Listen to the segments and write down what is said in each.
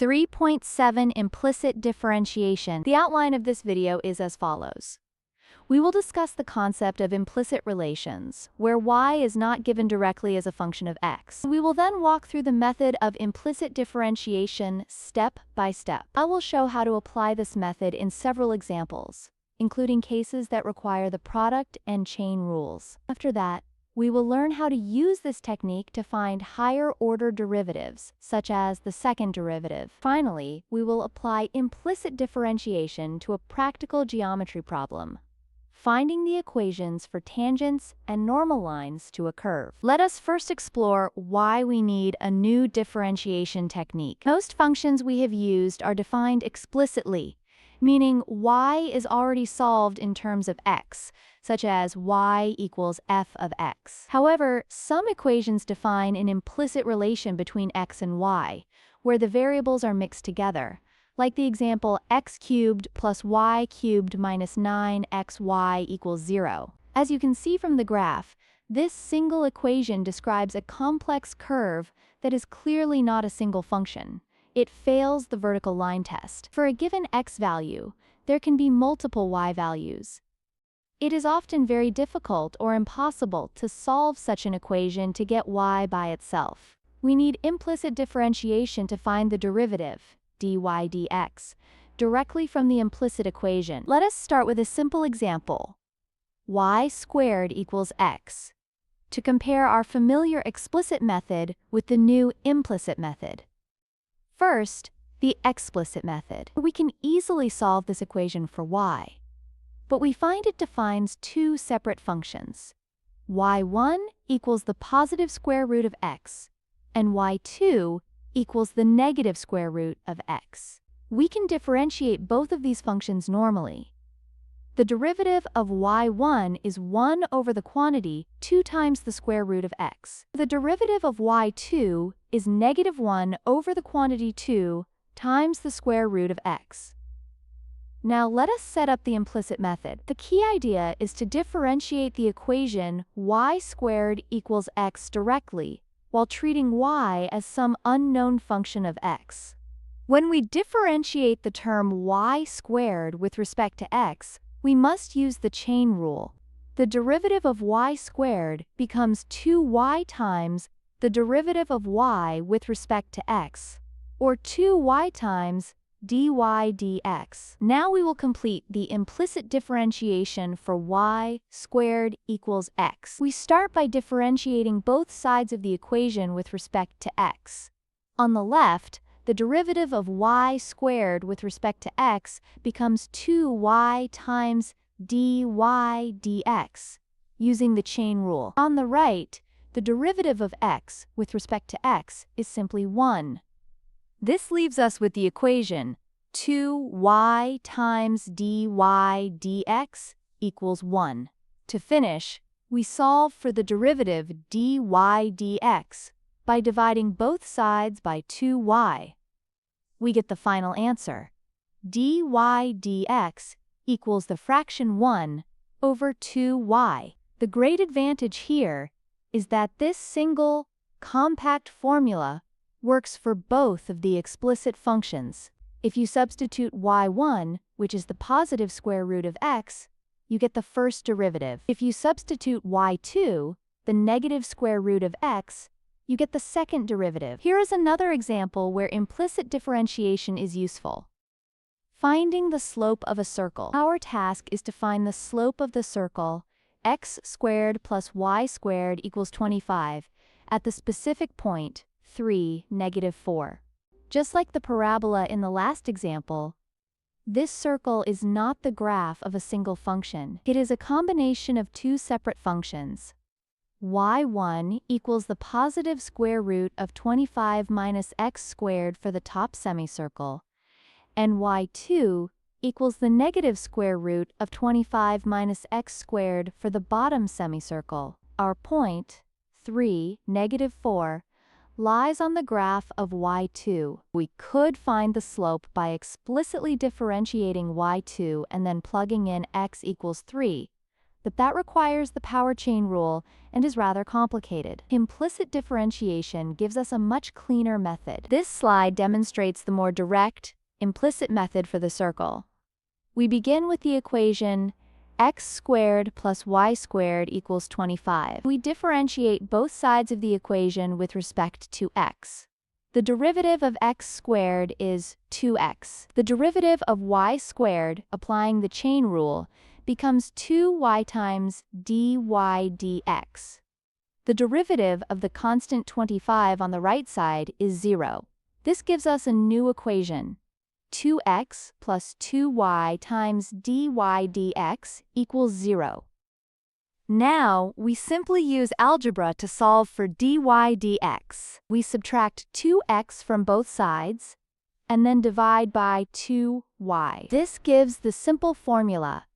3.7 Implicit Differentiation. The outline of this video is as follows. We will discuss the concept of implicit relations, where y is not given directly as a function of x. We will then walk through the method of implicit differentiation step by step. I will show how to apply this method in several examples, including cases that require the product and chain rules. After that, we will learn how to use this technique to find higher-order derivatives, such as the second derivative. Finally, we will apply implicit differentiation to a practical geometry problem, finding the equations for tangents and normal lines to a curve. Let us first explore why we need a new differentiation technique. Most functions we have used are defined explicitly, meaning y is already solved in terms of x, such as y equals f of x. However, some equations define an implicit relation between x and y, where the variables are mixed together, like the example x cubed plus y cubed minus 9xy equals 0. As you can see from the graph, this single equation describes a complex curve that is clearly not a single function. It fails the vertical line test. For a given x value, there can be multiple y values. It is often very difficult or impossible to solve such an equation to get y by itself. We need implicit differentiation to find the derivative, dy dx, directly from the implicit equation. Let us start with a simple example, y squared equals x, to compare our familiar explicit method with the new implicit method. First, the explicit method. We can easily solve this equation for y, but we find it defines two separate functions. y1 equals the positive square root of x, and y2 equals the negative square root of x. We can differentiate both of these functions normally. The derivative of y1 is 1 over the quantity 2 times the square root of x. The derivative of y2 is negative 1 over the quantity 2 times the square root of x. Now let us set up the implicit method. The key idea is to differentiate the equation y squared equals x directly, while treating y as some unknown function of x. When we differentiate the term y squared with respect to x, we must use the chain rule. The derivative of y squared becomes 2y times the derivative of y with respect to x, or 2y times dy dx. Now we will complete the implicit differentiation for y squared equals x. We start by differentiating both sides of the equation with respect to x. On the left, the derivative of y squared with respect to x becomes 2y times dy dx, using the chain rule. On the right, the derivative of x with respect to x is simply 1. This leaves us with the equation 2y times dy dx equals 1. To finish, we solve for the derivative dy dx by dividing both sides by 2y. We get the final answer. Dy dx equals the fraction 1 over 2y. The great advantage here is that this single, compact formula works for both of the explicit functions. If you substitute y1, which is the positive square root of x, you get the first derivative. If you substitute y2, the negative square root of x, you get the second derivative. Here is another example where implicit differentiation is useful. Finding the slope of a circle. Our task is to find the slope of the circle x squared plus y squared equals 25 at the specific point 3, negative 4. Just like the parabola in the last example, this circle is not the graph of a single function. It is a combination of two separate functions. y1 equals the positive square root of 25 minus x squared for the top semicircle, and y2 equals the negative square root of 25 minus x squared for the bottom semicircle. Our point, 3, negative 4, lies on the graph of y2. We could find the slope by explicitly differentiating y2 and then plugging in x equals 3, but that requires the power chain rule and is rather complicated. Implicit differentiation gives us a much cleaner method. This slide demonstrates the more direct, implicit method for the circle. We begin with the equation x squared plus y squared equals 25. We differentiate both sides of the equation with respect to x. The derivative of x squared is 2x. The derivative of y squared, applying the chain rule, becomes 2y times dy dx. The derivative of the constant 25 on the right side is 0. This gives us a new equation. 2x plus 2y times dy dx equals 0. Now, we simply use algebra to solve for dy dx. We subtract 2x from both sides, and then divide by 2y. This gives the simple formula,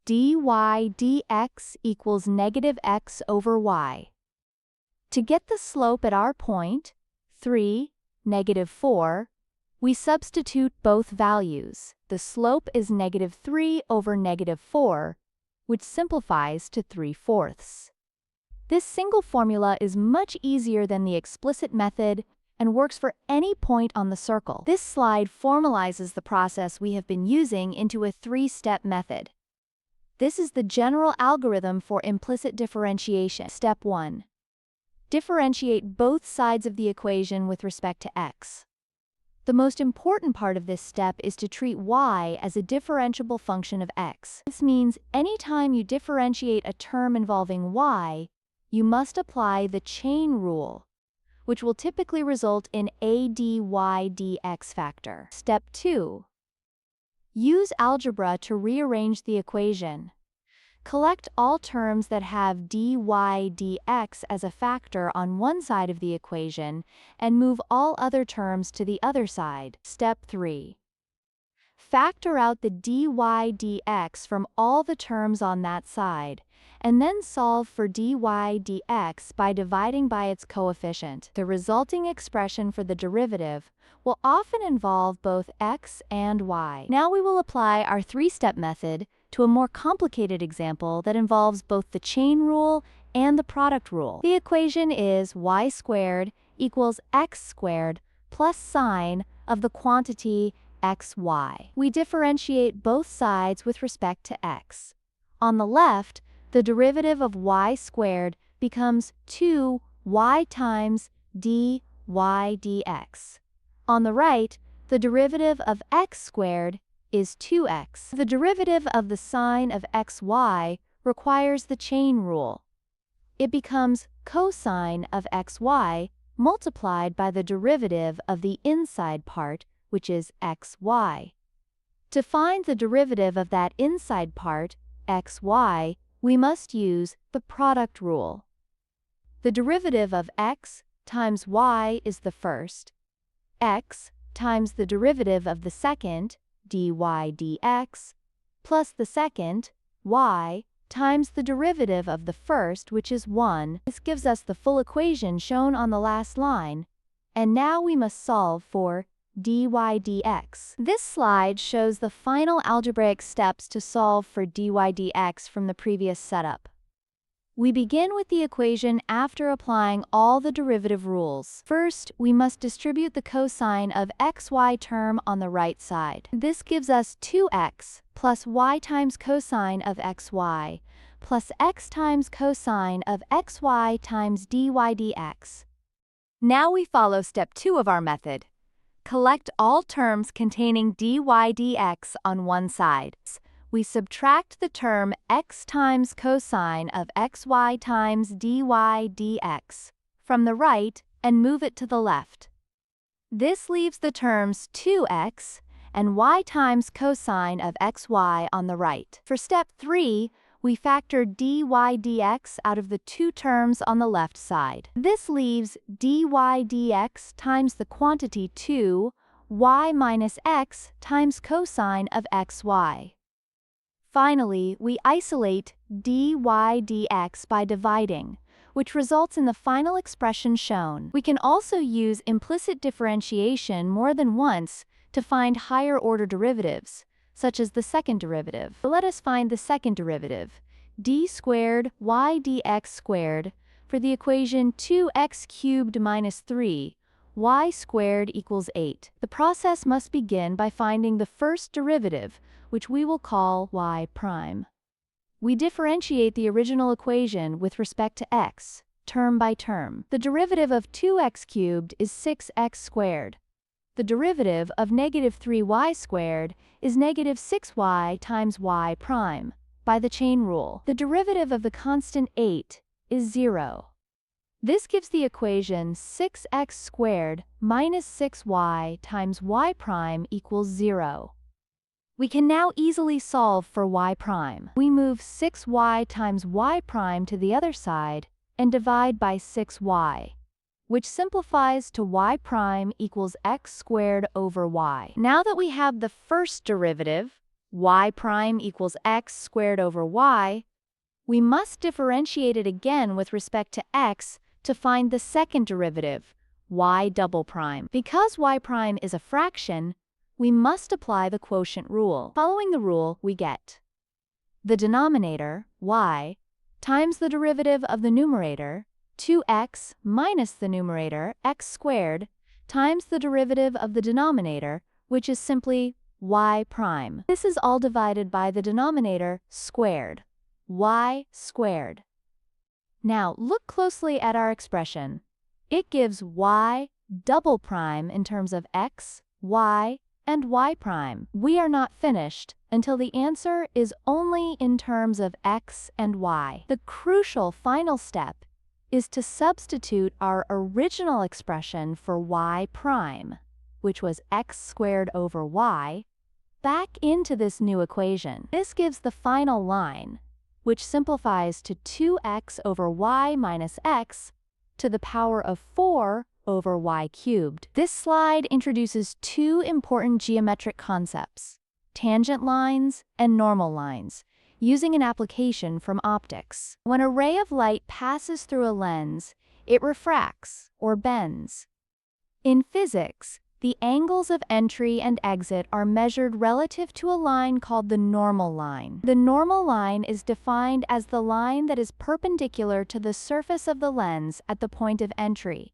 dy dx equals negative x over y. To get the slope at our point, 3, negative 4, we substitute both values. The slope is negative 3 over negative 4, which simplifies to 3/4. This single formula is much easier than the explicit method and works for any point on the circle. This slide formalizes the process we have been using into a 3-step method. This is the general algorithm for implicit differentiation. Step 1. Differentiate both sides of the equation with respect to x. The most important part of this step is to treat y as a differentiable function of x. This means anytime you differentiate a term involving y, you must apply the chain rule, which will typically result in a dy dx factor. Step 2. Use algebra to rearrange the equation. Collect all terms that have dy dx as a factor on one side of the equation and move all other terms to the other side. Step 3. Factor out the dy dx from all the terms on that side, and then solve for dy dx by dividing by its coefficient. The resulting expression for the derivative will often involve both x and y. Now we will apply our 3-step method to a more complicated example that involves both the chain rule and the product rule. The equation is y squared equals x squared plus sine of the quantity xy. We differentiate both sides with respect to x. On the left, the derivative of y squared becomes 2y times dy dx. On the right, the derivative of x squared is 2x. The derivative of the sine of xy requires the chain rule. It becomes cosine of xy multiplied by the derivative of the inside part, which is xy. To find the derivative of that inside part, xy, we must use the product rule. The derivative of x times y is the first, x times the derivative of the second, dy dx, plus the second, y, times the derivative of the first, which is 1. This gives us the full equation shown on the last line, and now we must solve for dy dx. This slide shows the final algebraic steps to solve for dy dx from the previous setup. We begin with the equation after applying all the derivative rules. First, we must distribute the cosine of xy term on the right side. This gives us 2x plus y times cosine of xy plus x times cosine of xy times dy dx. Now we follow step 2 of our method. Collect all terms containing dy dx on one side. We subtract the term x times cosine of xy times dy dx from the right and move it to the left. This leaves the terms 2x and y times cosine of xy on the right. For step 3, we factor dy dx out of the two terms on the left side. This leaves dy dx times the quantity 2, y minus x times cosine of xy. Finally, we isolate dy dx by dividing, which results in the final expression shown. We can also use implicit differentiation more than once to find higher order derivatives, such as the second derivative. Let us find the second derivative, d squared y dx squared for the equation 2x cubed minus 3 y squared equals 8. The process must begin by finding the first derivative, which we will call y prime. We differentiate the original equation with respect to x, term by term. The derivative of 2x cubed is 6x squared. The derivative of negative 3y squared is negative 6y times y prime. By the chain rule, the derivative of the constant 8 is 0. This gives the equation 6x squared minus 6y times y prime equals 0. We can now easily solve for y prime. We move 6y times y prime to the other side and divide by 6y, which simplifies to y prime equals x squared over y. Now that we have the first derivative, y prime equals x squared over y, we must differentiate it again with respect to x to find the second derivative, y double prime. Because y prime is a fraction, we must apply the quotient rule. Following the rule, we get the denominator, y, times the derivative of the numerator, 2x, minus the numerator, x squared, times the derivative of the denominator, which is simply y prime. This is all divided by the denominator squared, y squared. Now look closely at our expression. It gives y double prime in terms of x, y, and y prime. We are not finished until the answer is only in terms of x and y. The crucial final step is to substitute our original expression for y prime, which was x squared over y, back into this new equation. This gives the final line, which simplifies to 2x over y minus x to the power of 4 over y cubed. This slide introduces two important geometric concepts, tangent lines and normal lines, using an application from optics. When a ray of light passes through a lens, it refracts, or bends. In physics, the angles of entry and exit are measured relative to a line called the normal line. The normal line is defined as the line that is perpendicular to the surface of the lens at the point of entry.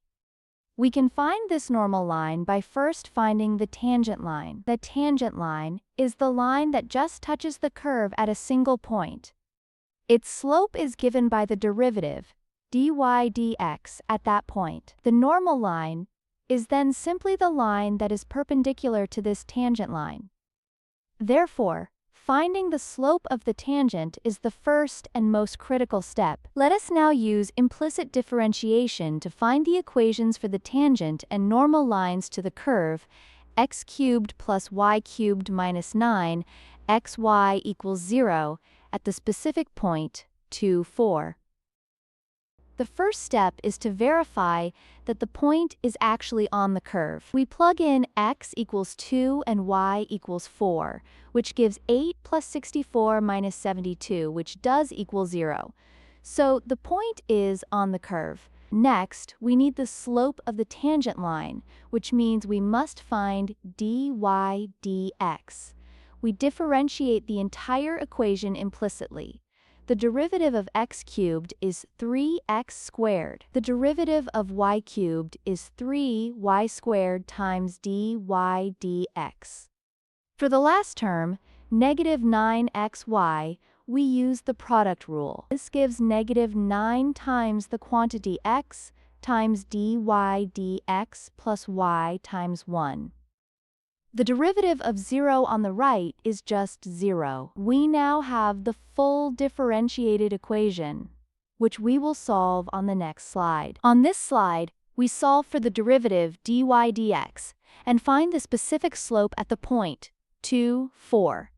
We can find this normal line by first finding the tangent line. The tangent line is the line that just touches the curve at a single point. Its slope is given by the derivative, dy dx, at that point. The normal line is then simply the line that is perpendicular to this tangent line. Therefore, finding the slope of the tangent is the first and most critical step. Let us now use implicit differentiation to find the equations for the tangent and normal lines to the curve x cubed plus y cubed minus 9, xy equals 0, at the specific point 2, 4. The first step is to verify that the point is actually on the curve. We plug in x equals 2 and y equals 4, which gives 8 plus 64 minus 72, which does equal 0. So the point is on the curve. Next, we need the slope of the tangent line, which means we must find dy dx. We differentiate the entire equation implicitly. The derivative of x cubed is 3x squared. The derivative of y cubed is 3y squared times dy dx. For the last term, negative 9xy, we use the product rule. This gives negative 9 times the quantity x times dy dx plus y times 1. The derivative of 0 on the right is just 0. We now have the full differentiated equation, which we will solve on the next slide. On this slide, we solve for the derivative dy dx and find the specific slope at the point 2, 4.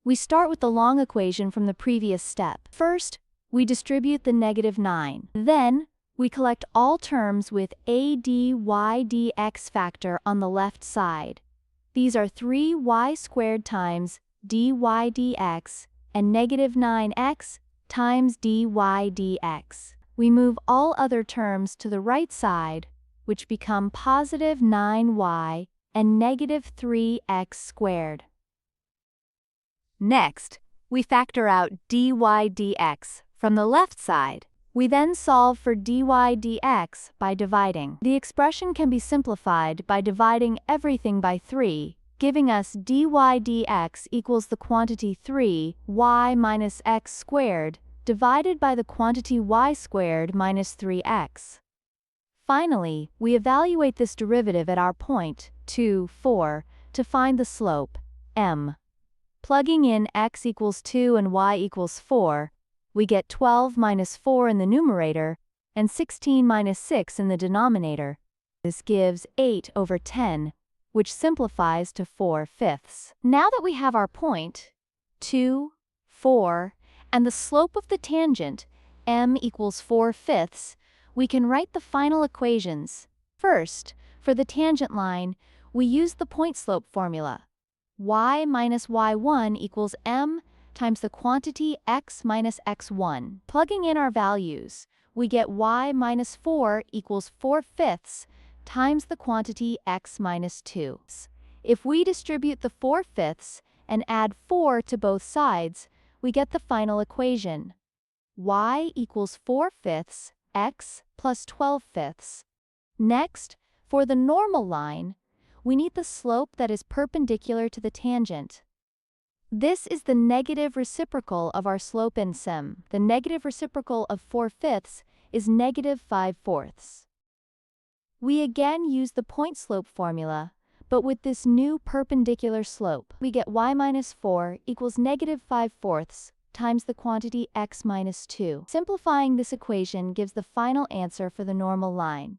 We start with the long equation from the previous step. First, we distribute the negative 9. Then, we collect all terms with a dy dx factor on the left side. These are 3y squared times dy dx and negative 9x times dy dx. We move all other terms to the right side, which become positive 9y and negative 3x squared. Next, we factor out dy dx from the left side. We then solve for dy dx by dividing. The expression can be simplified by dividing everything by 3, giving us dy dx equals the quantity 3y minus x squared divided by the quantity y squared minus 3x. Finally, we evaluate this derivative at our point, 2, 4, to find the slope, m. Plugging in x equals 2 and y equals 4, we get 12 minus 4 in the numerator and 16 minus 6 in the denominator. This gives 8 over 10, which simplifies to 4/5. Now that we have our point, 2, 4, and the slope of the tangent, m equals 4/5, we can write the final equations. First, for the tangent line, we use the point slope formula. Y minus y1 equals m times the quantity x minus x1. Plugging in our values, we get y minus 4 equals 4/5 times the quantity x minus 2. If we distribute the 4/5 and add 4 to both sides, we get the final equation. Y equals 4/5 x plus 12/5. Next, for the normal line, we need the slope that is perpendicular to the tangent. This is the negative reciprocal of our slope in sim. The negative reciprocal of 4/5 is negative 5/4. We again use the point slope formula, but with this new perpendicular slope, we get y minus 4 equals negative 5/4 times the quantity x minus 2. Simplifying this equation gives the final answer for the normal line.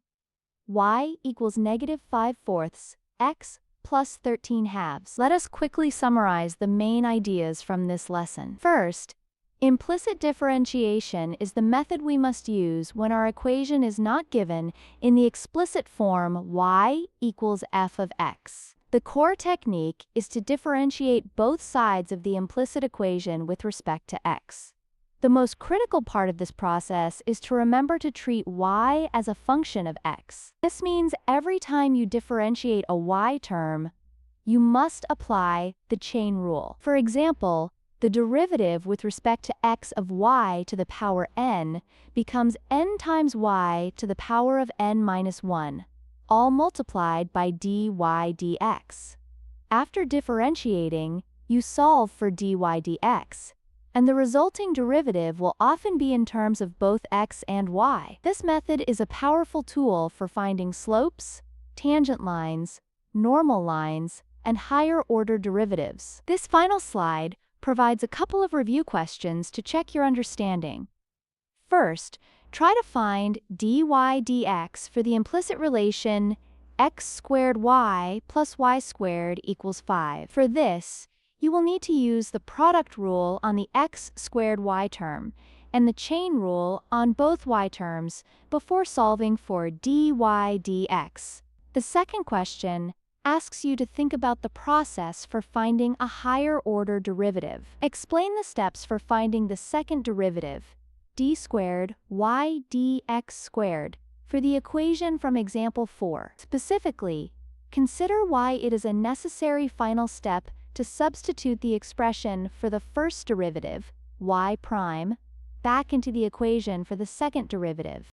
Y equals negative 5/4 x plus 13/2. Let us quickly summarize the main ideas from this lesson. First, implicit differentiation is the method we must use when our equation is not given in the explicit form y equals f of x. The core technique is to differentiate both sides of the implicit equation with respect to x. The most critical part of this process is to remember to treat y as a function of x. This means every time you differentiate a y term, you must apply the chain rule. For example, the derivative with respect to x of y to the power n becomes n times y to the power of n minus 1, all multiplied by dy dx. After differentiating, you solve for dy dx, and the resulting derivative will often be in terms of both x and y. This method is a powerful tool for finding slopes, tangent lines, normal lines, and higher-order derivatives. This final slide provides a couple of review questions to check your understanding. First, try to find dy dx for the implicit relation x squared y plus y squared equals 5. For this, you will need to use the product rule on the x squared y term and the chain rule on both y terms before solving for dy dx. The second question asks you to think about the process for finding a higher-order derivative. Explain the steps for finding the second derivative, d squared y dx squared, for the equation from example 4. Specifically, consider why it is a necessary final step to substitute the expression for the first derivative, y prime, back into the equation for the second derivative.